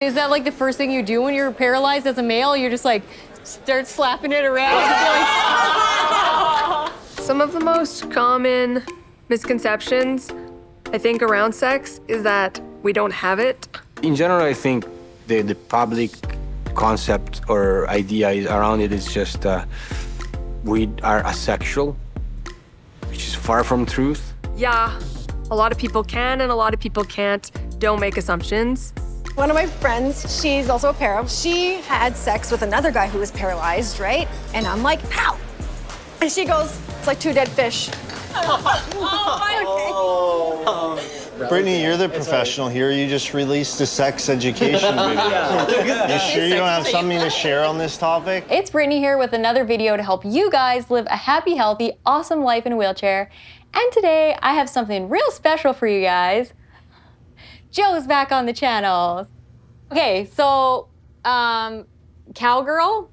Is that like the first thing you do when you're paralyzed as a male? You're just like, start slapping it around? Some of the most common misconceptions, I think, around sex is that we don't have it. In general, I think the public concept or idea around it is just we are asexual, which is far from truth. Yeah, a lot of people can and a lot of people can't. Don't make assumptions. One of my friends, she's also a para. She had sex with another guy who was paralyzed, right? And I'm like, ow! And she goes, it's like two dead fish. Brittany, you're the professional here. You just released a sex education video. You sure you don't have something to share on this topic? It's Brittany here with another video to help you guys live a happy, healthy, awesome life in a wheelchair. And today I have something real special for you guys. Joe's back on the channel. Okay, so cowgirl.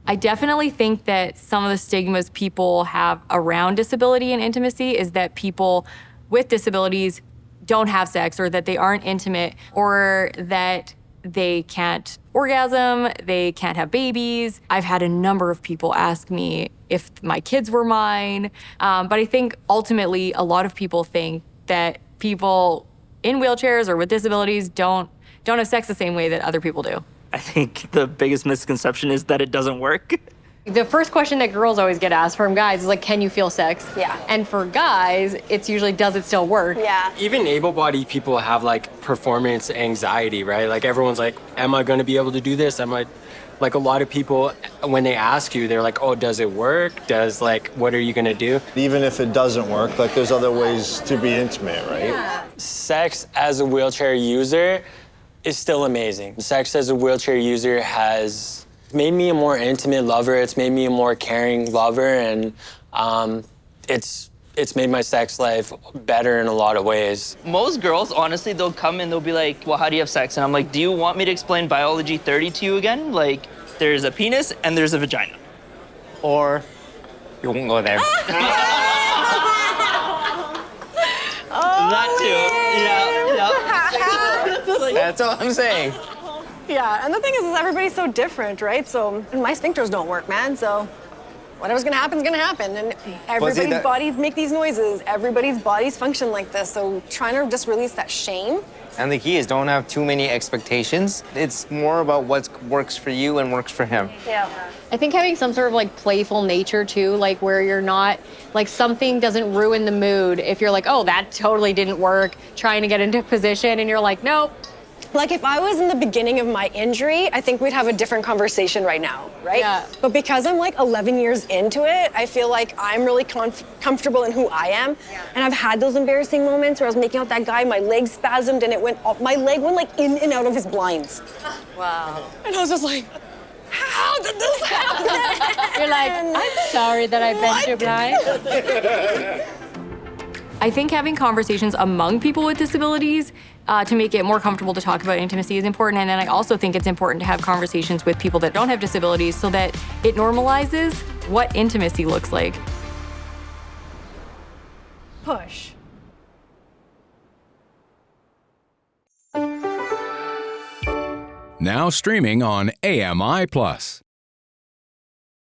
I definitely think that some of the stigmas people have around disability and intimacy is that people with disabilities don't have sex, or that they aren't intimate, or that they can't orgasm, they can't have babies. I've had a number of people ask me if my kids were mine, but I think ultimately a lot of people think that people in wheelchairs or with disabilities don't have sex the same way that other people do. I think the biggest misconception is that it doesn't work. The first question that girls always get asked from guys is like, can you feel sex? Yeah. And for guys, it's usually, does it still work? Yeah. Even able-bodied people have like performance anxiety, right? Like everyone's like, am I gonna be able to do this? Like a lot of people, when they ask you, they're like, oh, does it work? What are you gonna do? Even if it doesn't work, like there's other ways to be intimate, right? Yeah. Sex as a wheelchair user is still amazing. Sex as a wheelchair user has made me a more intimate lover. It's made me a more caring lover, and it's made my sex life better in a lot of ways. Most girls, honestly, they'll come and they'll be like, well, how do you have sex? And I'm like, do you want me to explain biology 30 to you again? Like, there's a penis and there's a vagina. Or you won't go there. That too. Yeah. That's all I'm saying. Yeah, and the thing is everybody's so different, right? So my sphincters don't work, man, so whatever's gonna happen is gonna happen. And everybody's bodies make these noises. Everybody's bodies function like this. So trying to just release that shame. And the key is don't have too many expectations. It's more about what works for you and works for him. Yeah. I think having some sort of like playful nature too, like where you're not, like something doesn't ruin the mood. If you're like, oh, that totally didn't work, trying to get into position and you're like, nope. Like if I was in the beginning of my injury, I think we'd have a different conversation right now, right? Yeah. But because I'm like 11 years into it, I feel like I'm really comfortable in who I am. Yeah. And I've had those embarrassing moments where I was making out that guy, my leg spasmed and my leg went like in and out of his blinds. Wow. And I was just like, how did this happen? You're like, I'm sorry that I bent your blind. I think having conversations among people with disabilities to make it more comfortable to talk about intimacy is important. And then I also think it's important to have conversations with people that don't have disabilities so that it normalizes what intimacy looks like. Push. Now streaming on AMI+.